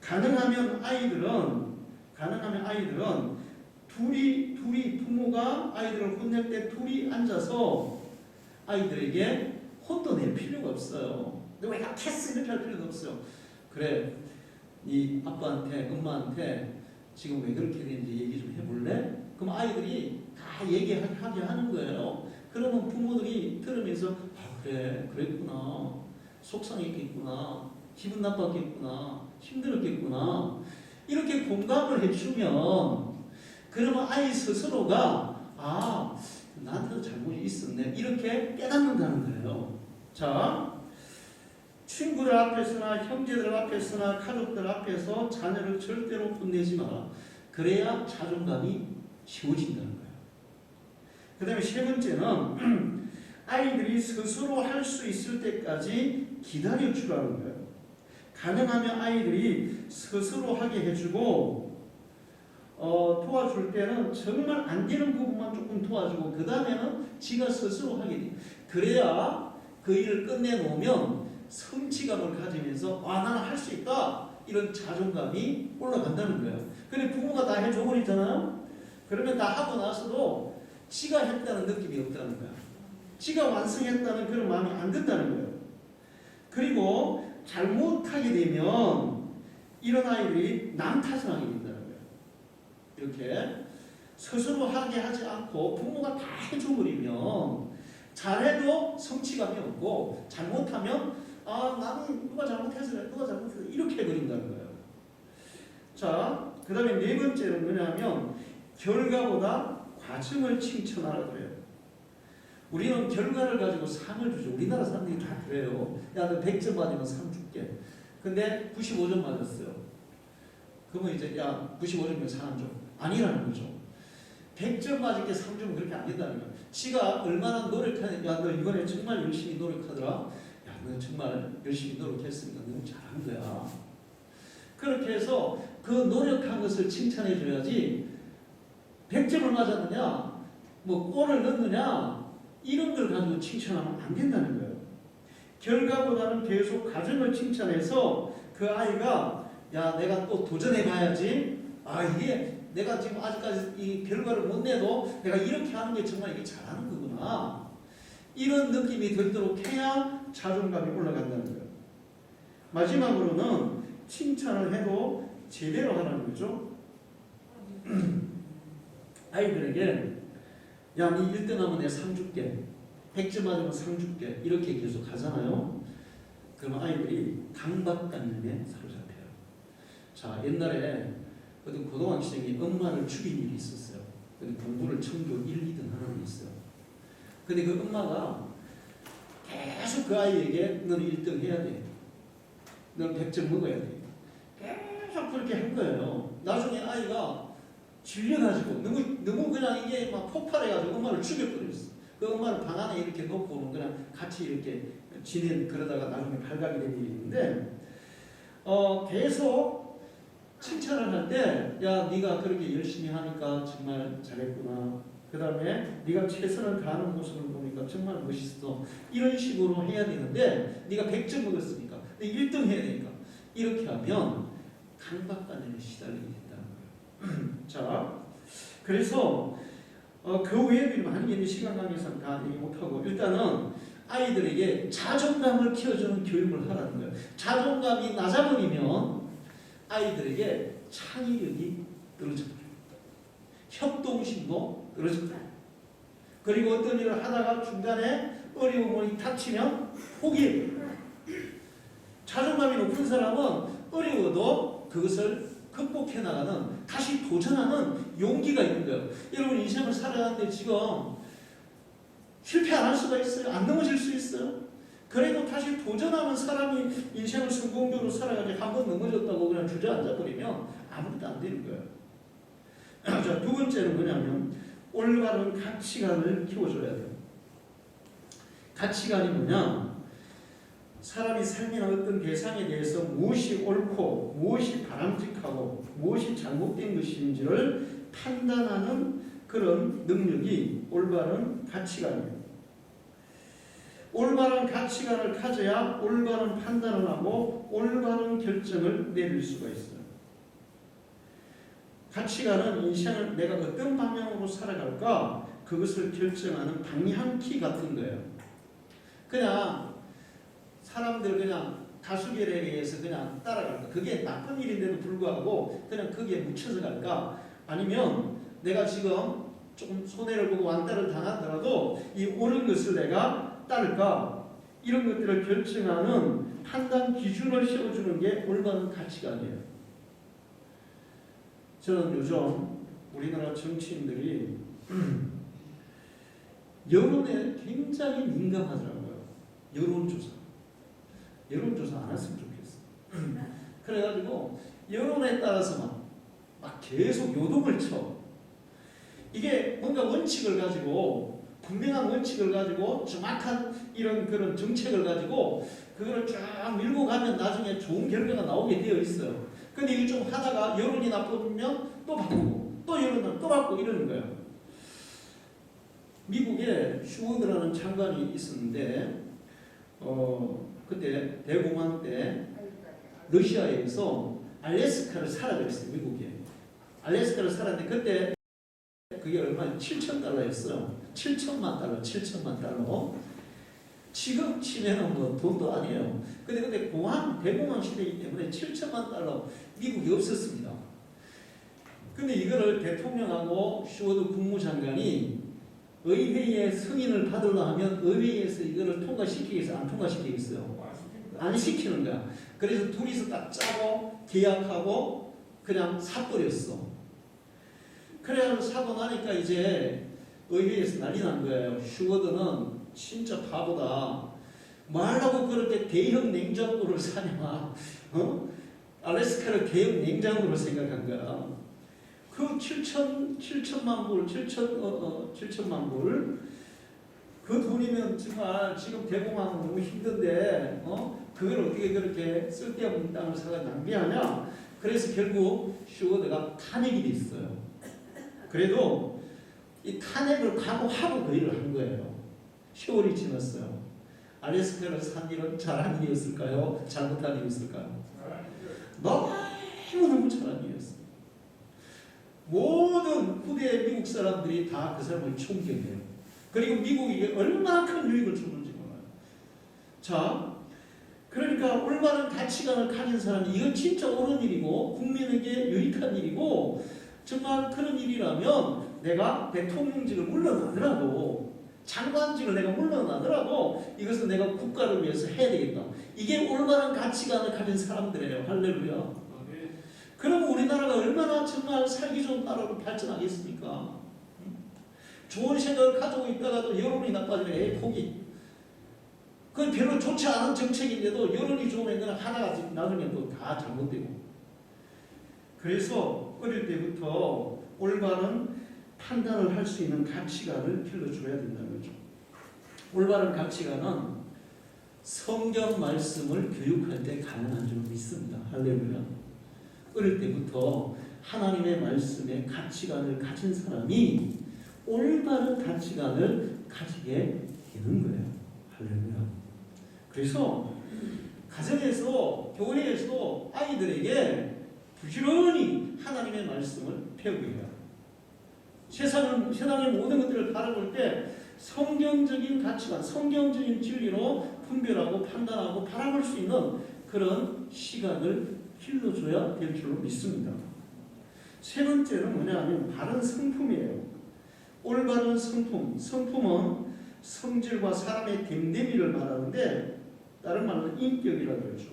가능하면 아이들은 둘이 부모가 아이들을 혼낼 때 둘이 앉아서 아이들에게 혼도 낼 필요가 없어요. 너 왜 나 캐스 이렇게 할 필요도 없어요. 그래, 이 아빠한테 엄마한테 지금 왜 그렇게 되는지 얘기 좀 해볼래? 그럼 아이들이 다 얘기하게 하는 거예요. 그러면 부모들이 들으면서 그래 그랬구나, 속상했겠구나, 기분 나빴겠구나, 힘들었겠구나, 이렇게 공감을 해주면 그러면 아이 스스로가 나한테도 잘못이 있었네 이렇게 깨닫는다는 거예요. 자, 친구들 앞에서나 형제들 앞에서나 가족들 앞에서 자녀를 절대로 혼내지 마라. 그래야 자존감이 쉬워진다는 거예요. 그 다음에 세 번째는 아이들이 스스로 할 수 있을 때까지 기다려주라는 거예요. 가능하면 아이들이 스스로 하게 해주고 도와줄 때는 정말 안 되는 부분만 조금 도와주고 그 다음에는 지가 스스로 하게 돼요. 그래야 그 일을 끝내놓으면 성취감을 가지면서 나는 할 수 있다 이런 자존감이 올라간다는 거예요. 근데 부모가 다 해줘버리잖아요. 그러면 다 하고 나서도 지가 했다는 느낌이 없다는 거야. 지가 완성했다는 그런 마음이 안 든다는 거예요. 그리고 잘못하게 되면 이런 아이들이 남 탓을 하게 된다는 거예요. 이렇게 스스로 하게 하지 않고 부모가 다 해줘버리면 잘해도 성취감이 없고 잘못하면 나는 누가 잘못해서 이렇게 해버린다는 거예요. 자, 그 다음에 네 번째는 뭐냐면 결과보다 과정을 칭찬하라 그래요. 우리는 결과를 가지고 상을 주죠. 우리나라 사람들이 다 그래요. 야, 너 100점 맞으면 상 줄게. 근데 95점 맞았어요. 그러면 이제 95점이면 상 안 줘. 아니라는 거죠. 100점 맞을게 상 주면 그렇게 안 된다는 거예요. 지가 얼마나 노력하는, 너 이번에 정말 열심히 노력하더라. 너 정말 열심히 노력했으니까 너무 잘한 거야. 그렇게 해서 그 노력한 것을 칭찬해 줘야지 100점을 맞았느냐 뭐 골을 넣느냐 이런 걸 가지고 칭찬하면 안 된다는 거예요. 결과보다는 계속 과정을 칭찬해서 그 아이가 내가 또 도전해 봐야지, 이게 내가 지금 아직까지 이 결과를 못 내도 내가 이렇게 하는 게 정말 이게 잘하는 거구나 이런 느낌이 들도록 해야 자존감이 올라간다는 거예요. 마지막으로는 칭찬을 해도 제대로 하라는 거죠. 아이들에게 네 1등 하면 내가 상 줄게, 100점 맞으면 상 줄게 이렇게 계속 하잖아요. 그러면 아이들이 강박관념에 사로잡혀요. 자, 옛날에 어떤 고등학생이 엄마를 죽인 일이 있었어요. 근데 공부를 전교 1, 2등 하는 게 있어요. 근데 그 엄마가 계속 그 아이에게 너는 1등 해야 돼, 너는 100점 먹어야 돼, 계속 그렇게 한 거예요. 나중에 아이가 질려가지고 너무 그냥 이게 막 폭발해가지고 엄마를 죽여버렸어. 그 엄마를 방 안에 이렇게 놓고는 그냥 같이 이렇게 그러다가 나중에 발각이 된 일이 있는데 계속 칭찬을 할 때 네가 그렇게 열심히 하니까 정말 잘했구나, 그 다음에 네가 최선을 다하는 모습을 보니까 정말 멋있어 이런 식으로 해야 되는데 네가 100점 먹었으니까 1등 해야 되니까 이렇게 하면 강박관념에 시달리게 된다는 거예요. 자, 그래서 그 외에도 많은 게 시간 관계상 다 얘기 못하고 일단은 아이들에게 자존감을 키워주는 교육을 하라는 거예요. 자존감이 낮아버리면 아이들에게 창의력이 떨어져버려요. 협동심도 떨어집니다. 그리고 어떤 일을 하다가 중간에 어려움이 닥치면 포기해요. 자존감이 높은 사람은 어려워도 그것을 극복해 나가는, 다시 도전하는 용기가 있는 거예요. 여러분 인생을 살아가는데 지금 실패 안 할 수가 있어요? 안 넘어질 수 있어요? 그래도 다시 도전하는 사람이 인생을 성공적으로 살아가지, 한 번 넘어졌다고 그냥 주저앉아 버리면 아무것도 안 되는 거예요. 자, 두 번째는 뭐냐면 올바른 가치관을 키워줘야 돼요. 가치관이 뭐냐? 사람이 삶이나 어떤 대상에 대해서 무엇이 옳고 무엇이 바람직하고 무엇이 잘못된 것인지를 판단하는 그런 능력이 올바른 가치관이에요. 올바른 가치관을 가져야 올바른 판단을 하고 올바른 결정을 내릴 수가 있어요. 가치관은 인생을 내가 어떤 방향으로 살아갈까 그것을 결정하는 방향키 같은 거예요. 그냥 사람들 그냥 다수결에 의해서 그냥 따라갈까? 그게 나쁜 일인데도 불구하고 그냥 거기에 묻혀서 갈까? 아니면 내가 지금 조금 손해를 보고 왕따를 당하더라도 이 옳은 것을 내가 따를까? 이런 것들을 결정하는 판단 기준을 세워주는 게 올바른 가치관이에요. 저는 요즘 우리나라 정치인들이 여론에 굉장히 민감하더라고요. 여론조사 안 했으면 좋겠어. 그래가지고 여론에 따라서 막 계속 요동을 쳐. 이게 뭔가 원칙을 가지고, 분명한 원칙을 가지고 정확한 이런 그런 정책을 가지고 그거를 쫙 밀고 가면 나중에 좋은 결과가 나오게 되어 있어요. 근데 이거 좀 하다가 여론이 나쁘면 또 바꾸고 또 여론은 또 바꾸고 이러는 거예요. 미국에 슈워드라는 장관이 있었는데 그때 대공황 때 러시아에서 알래스카를 사라 그랬어요. 미국에 알래스카를 살았는데 그때 그게 얼마나 $7,000였어요. 7천만 달러. 지금 치면은 뭐 돈도 아니에요. 근데 대공황 시대이기 때문에 $7,000만 미국이 없었습니다. 근데 이거를 대통령하고 슈워드 국무장관이 의회의 승인을 받으려 하면 의회에서 이거를 통과시키겠어요? 안 통과시키겠어요? 안 시키는 거야. 그래서 둘이서 딱 짜고 계약하고 그냥 사버렸어. 그래서 사고 나니까 이제 의회에서 난리 난 거예요. 슈워드는 진짜 바보다. 말하고 그렇게 대형 냉장고를 사냐. 알래스카를 대형 냉장고로 생각한 거야. 그 7천만 불, 그 돈이면 정말 지금 대공황은 너무 힘든데, 그걸 어떻게 그렇게 쓸데없는 땅을 사가 낭비하냐? 그래서 결국 슈워드가 탄핵이 됐어요. 그래도 이 탄핵을 각오하고 그 일을 한 거예요. 세월이 지났어요. 알래스카를 산 일은 잘한 일이었을까요? 잘못한 일이었을까요? 너무너무 잘한 일이었어요. 모든 후대 미국 사람들이 다 그 사람을 존경해요. 그리고 미국이 얼마나 큰 유익을 주는지 몰라요. 자, 그러니까 올바른 가치관을 가진 사람이 이건 진짜 옳은 일이고 국민에게 유익한 일이고 정말 그런 일이라면 내가 대통령직을 물러나더라도 장관직을 내가 물러나더라도 이것은 내가 국가를 위해서 해야 되겠다. 이게 올바른 가치관을 가진 사람들이에요. 할렐루야. 그럼 우리나라가 얼마나 정말 살기 좋은 나라로 발전하겠습니까? 좋은 생각을 가지고 있다가도 여론이 나빠지면 포기. 그건 별로 좋지 않은 정책인데도 여론이 좋으면 그냥 하나가 나중에 또 다 잘못되고. 그래서 어릴 때부터 올바른 판단을 할 수 있는 가치관을 길러줘야 된다는 거죠. 올바른 가치관은 성경 말씀을 교육할 때 가능한 줄 믿습니다. 할렐루야. 어릴 때부터 하나님의 말씀에 가치관을 가진 사람이 올바른 가치관을 가지게 되는 거예요. 할렐루야. 그래서 가정에서 교회에서 아이들에게 부지런히 하나님의 말씀을 배우게 해요. 세상의 모든 것들을 바라볼 때 성경적인 가치관, 성경적인 진리로 분별하고 판단하고 바라볼 수 있는 그런 시간을 길러줘야 될 줄로 믿습니다. 세 번째는 뭐냐면 바른 성품이에요. 올바른 성품. 성품은 성질과 사람의 됨됨이를 말하는데 다른 말로 인격이라고 그러죠.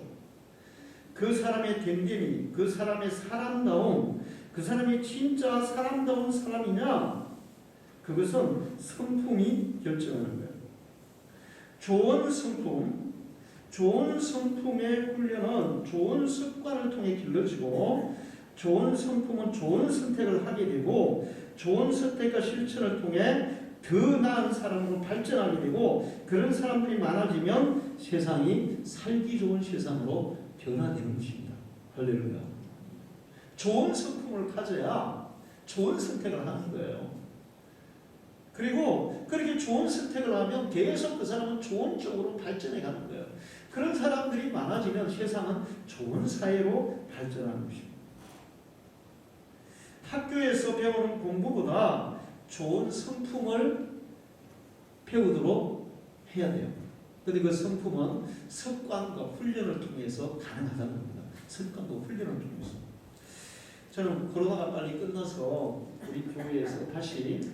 그 사람의 됨됨이, 그 사람의 사람다움, 그 사람이 진짜 사람다운 사람이냐, 그것은 성품이 결정하는 거예요. 좋은 성품의 훈련은 좋은 습관을 통해 길러지고, 좋은 성품은 좋은 선택을 하게 되고, 좋은 선택과 실천을 통해 더 나은 사람으로 발전하게 되고, 그런 사람들이 많아지면 세상이 살기 좋은 세상으로 변화되는 것입니다. 할렐루야. 좋은 성품을 가져야 좋은 선택을 하는 거예요. 그리고 그렇게 좋은 선택을 하면 계속 그 사람은 좋은 쪽으로 발전해 가는 거예요. 그런 사람들이 많아지면 세상은 좋은 사회로 발전하는 것입니다. 학교에서 배우는 공부보다 좋은 성품을 배우도록 해야 돼요. 그런데 그 성품은 습관과 훈련을 통해서 가능하다는 겁니다. 습관과 훈련을 통해서. 저는 코로나가 빨리 끝나서 우리 교회에서 다시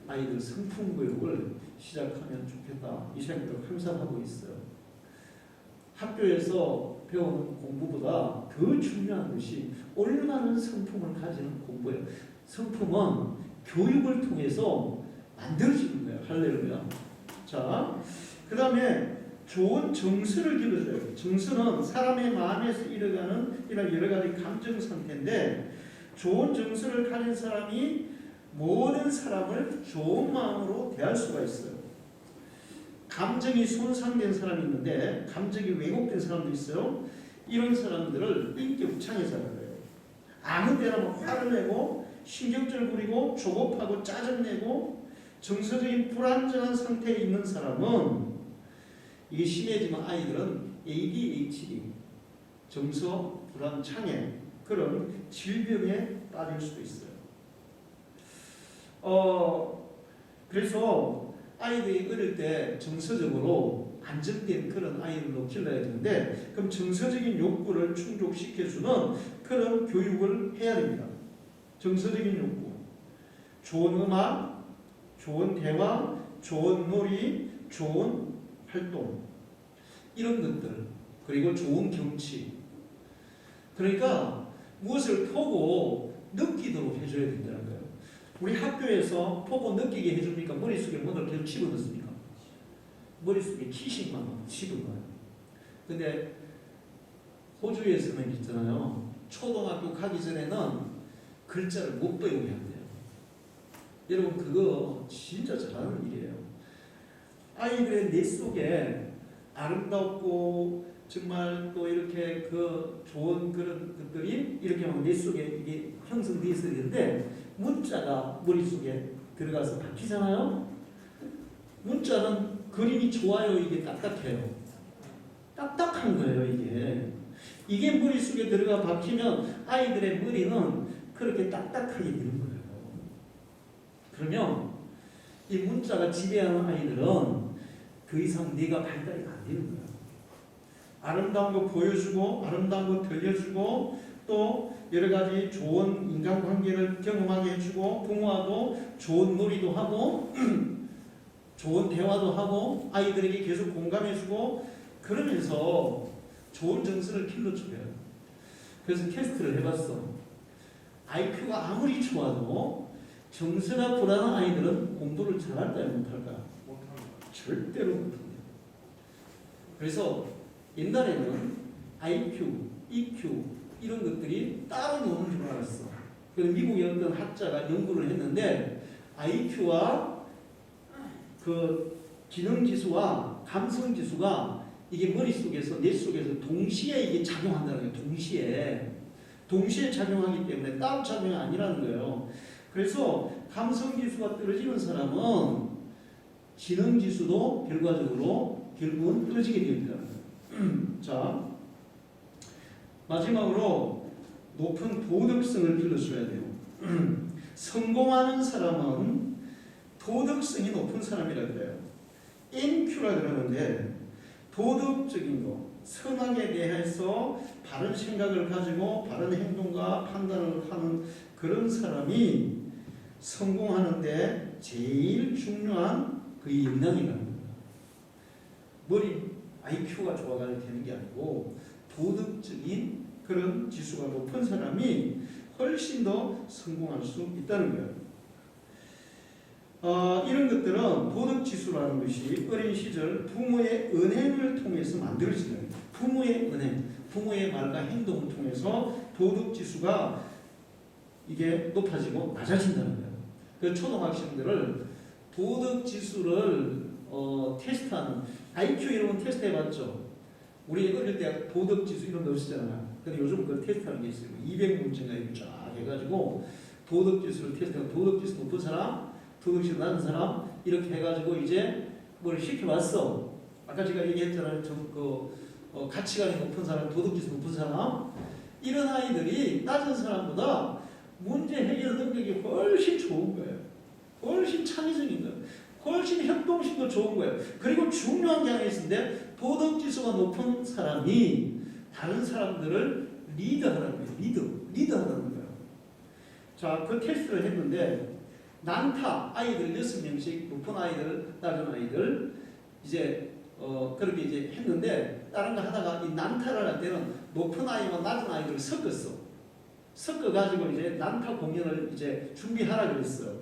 아이들 성품 교육을 시작하면 좋겠다, 이 생각을 항상 하고 있어요. 학교에서 배우는 공부보다 더 중요한 것이 올바른 성품을 가지는 공부예요. 성품은 교육을 통해서 만들어지는 거예요. 할렐루야. 자, 그 다음에 좋은 정서를 길러줘요. 정서는 사람의 마음에서 일어나는 이런 여러 가지 감정 상태인데, 좋은 정서를 가진 사람이 모든 사람을 좋은 마음으로 대할 수가 있어요. 감정이 손상된 사람이 있는데, 감정이 왜곡된 사람도 있어요. 이런 사람들을 인격 장애자라고 해요. 아무 데나 화를 내고 신경질 부리고 조급하고 짜증내고 정서적인 불안정한 상태에 있는 사람은, 이게 심해지면 아이들은 ADHD, 정서 불안 장애, 그런 질병에 빠질 수도 있어요. 그래서 아이들이 어릴 때 정서적으로 안정된 그런 아이들로 길러야 되는데, 그럼 정서적인 욕구를 충족시켜주는 그런 교육을 해야 됩니다. 정서적인 욕구, 좋은 음악, 좋은 대화, 좋은 놀이, 좋은 활동, 이런 것들, 그리고 좋은 경치. 그러니까 무엇을 보고 느끼도록 해줘야 된다는 거예요. 우리 학교에서 보고 느끼게 해줍니까? 머릿속에 뭔가를 계속 집어넣습니까? 머릿속에 키식만 집어넣어요. 근데 호주에서는 있잖아요, 초등학교 가기 전에는 글자를 못 배우게 한대요. 여러분, 그거 진짜 잘하는 일이에요. 아이들의 뇌 속에 아름답고 정말 또 이렇게 그 좋은 그런 것들이 이렇게 막 뇌 속에 이게 형성되어 있어야 되는데, 문자가 머릿속에 들어가서 박히잖아요. 문자는 그림이 좋아요, 이게 딱딱해요. 딱딱한 거예요, 이게. 이게 머릿속에 들어가 박히면 아이들의 머리는 그렇게 딱딱하게 되는 거예요. 그러면 이 문자가 지배하는 아이들은 더 이상 뇌가 발달이 안 되는 거예요. 아름다운 거 보여주고, 아름다운 거 들려주고, 또 여러 가지 좋은 인간관계를 경험하게 해주고, 부모와도 좋은 놀이도 하고 좋은 대화도 하고 아이들에게 계속 공감해주고, 그러면서 좋은 정서를 길러줘요. 그래서 테스트를 해봤어. IQ가 아무리 좋아도 정서가 불안한 아이들은 공부를 잘할까요, 못할까요? 절대로 못합니다. 그래서 옛날에는 IQ, EQ 이런 것들이 따로 노는 줄 알았어. 그래서 미국의 어떤 학자가 연구를 했는데, IQ와 그 기능지수와 감성지수가 이게 머릿속에서, 뇌 속에서 동시에 이게 작용한다는 거예요. 동시에 작용하기 때문에 따로 작용이 아니라는 거예요. 그래서 감성지수가 떨어지는 사람은 지능지수도 결과적으로 결국은 떨어지게 됩니다. 자, 마지막으로 높은 도덕성을 길러줘야 돼요. 성공하는 사람은 도덕성이 높은 사람이라 그래요. NQ라 그러는데, 도덕적인 거, 선악에 대해서 바른 생각을 가지고 바른 행동과 판단을 하는 그런 사람이 성공하는데 제일 중요한 그 역량이라는 겁니다. 머리 IQ가 좋아가지고 되는 게 아니고 도덕적인 그런 지수가 높은 사람이 훨씬 더 성공할 수 있다는 거예요. 이런 것들은 도덕지수라는 것이 어린 시절 부모의 은행을 통해서 만들어지는 거예요. 부모의 은행, 부모의 말과 행동을 통해서 도덕지수가 이게 높아지고 낮아진다는 거예요. 그 초등학생들을 도덕지수를 테스트하는 IQ 이런 건 테스트 해봤죠. 우리 어릴 때 도덕지수 이런 거 없었잖아요. 근데 요즘 그 테스트하는 게 있어요. 200문제가 이렇게 쫙 해가지고 도덕지수를 테스트하고 도덕지수 높은 사람, 도덕지수 낮은 사람 이렇게 해가지고 이제 뭘 시켜봤어. 아까 제가 얘기했잖아요. 가치관이 높은 사람, 도덕지수 높은 사람 이런 아이들이 낮은 사람보다 문제 해결 능력이 훨씬 좋은 거예요. 훨씬 창의적인 거예요. 훨씬 협동심도 좋은 거예요. 그리고 중요한 게 하나 있는데 도덕지수가 높은 사람이 다른 사람들을 리드하는 거예요. 리드하는 거예요. 자, 그 테스트를 했는데 난타 아이들 6명씩 높은 아이들, 낮은 아이들 이제 그렇게 이제 했는데 다른 거 하다가 이 난타를 할 때는 높은 아이와 낮은 아이들을 섞었어. 섞어가지고 이제 난타 공연을 이제 준비하라 그랬어요.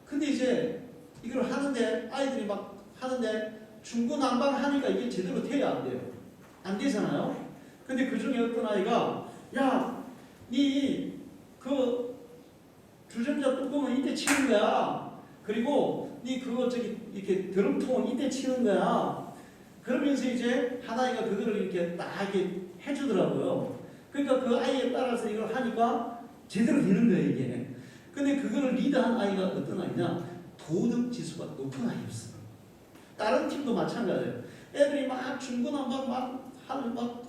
근데 이제 이걸 하는데 아이들이 막 하는데 중구난방 하니까 이게 제대로 돼야 안 돼요. 안 되잖아요. 근데 그 중에 어떤 아이가 야, 니 그 주전자 뚜껑은 이때 치는 거야. 그리고 니 그거 이렇게 드럼통은 이때 치는 거야. 그러면서 이제 한 아이가 그거를 이렇게 딱 이렇게 해주더라고요. 그러니까 그 아이에 따라서 이걸 하니까 제대로 되는 거예요, 이게. 근데 그거를 리드한 아이가 어떤 아이냐? 도덕지수가 높은 아이였어. 다른 팀도 마찬가지예요. 애들이 막 중구난방 막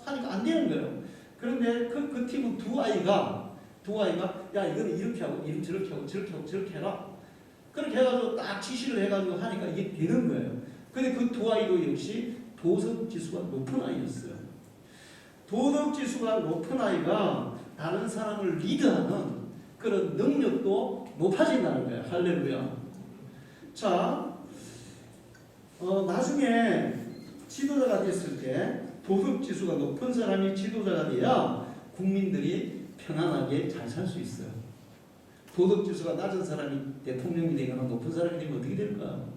하니까 안 되는 거예요. 그런데 그 팀은 두 아이가 야 이거는 이렇게 하고 저렇게 하고 저렇게 해라. 그렇게 해가지고 딱 지시를 해가지고 하니까 이게 되는 거예요. 근데 그 두 아이도 역시 도덕지수가 높은 아이였어요. 도덕지수가 높은 아이가 다른 사람을 리드하는 그런 능력도 높아진다는 거예요. 할렐루야. 자, 나중에 지도자가 됐을 때 도덕지수가 높은 사람이 지도자가 돼야 국민들이 편안하게 잘 살 수 있어요. 도덕지수가 낮은 사람이 대통령이 되거나 높은 사람이 되면 어떻게 될까요?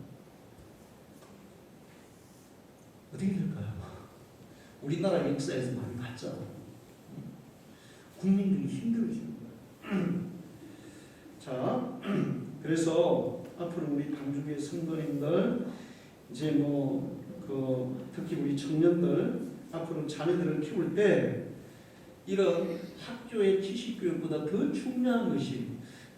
어떻게 될까요? 우리나라 역사에서 많이 봤죠. 국민들이 힘들어지는 거예요. 자, 그래서 앞으로 우리 당주교회 성도님들 이제 특히 우리 청년들 앞으로 자녀들을 키울 때 이런 학교의 지식교육보다 더 중요한 것이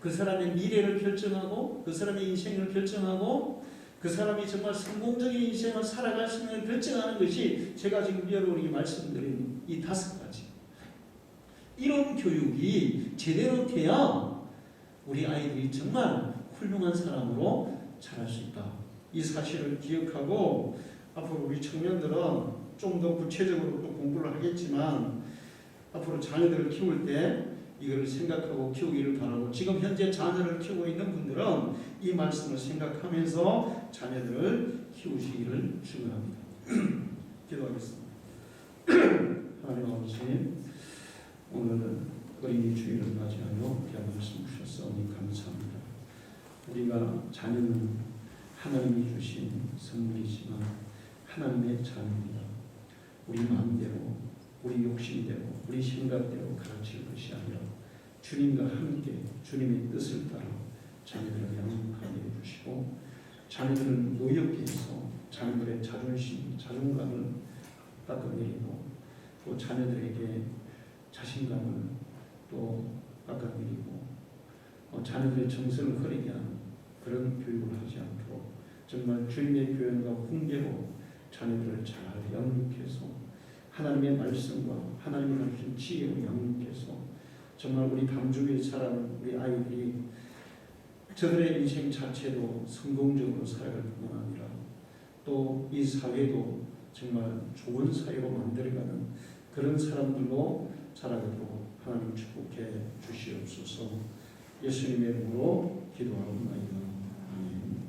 그 사람의 미래를 결정하고 그 사람의 인생을 결정하고 그 사람이 정말 성공적인 인생을 살아갈 수 있는 결정하는 것이 제가 지금 여러분에게 말씀드린 이 5가지. 이런 교육이 제대로 돼야 우리 아이들이 정말 훌륭한 사람으로 자랄 수 있다. 이 사실을 기억하고 앞으로 우리 청년들은 좀 더 구체적으로 또 공부를 하겠지만 앞으로 자녀들을 키울 때 이걸 생각하고 키우기를 바라고 지금 현재 자녀를 키우고 있는 분들은 이 말씀을 생각하면서 자녀들을 키우시기를 축원합니다. 기도하겠습니다. 하나님 아버지, 오늘 어린이 주일을 맞이하여 귀한 말씀 주셨사오니 감사합니다. 우리가 자녀는 하나님이 주신 선물이지만 하나님의 자녀입니다. 우리 마음대로, 우리 욕심대로, 우리 생각대로 가르칠 것이 아니라 주님과 함께 주님의 뜻을 따라 자녀들을 양육하게 해주시고 자녀들을 노엽게 해서 자녀들의 자존심, 자존감을 깎아내리고 또 자녀들에게 자신감을 또 깎아내리고 자녀들의 정성을 흐리게 하는 그런 교육을 하지 않도록 정말 주님의 교훈과 훈계로 자녀들을 잘 양육해서 하나님의 말씀과 하나님이 주신 지혜로 양육해서 정말 우리 당주교에 살아가는 우리 아이들이 저들의 인생 자체도 성공적으로 살아갈 뿐만 아니라 또 이 사회도 정말 좋은 사회로 만들어가는 그런 사람들로 자라도록 하나님 축복해 주시옵소서. 예수님의 이름으로 기도하옵나이다. 아멘.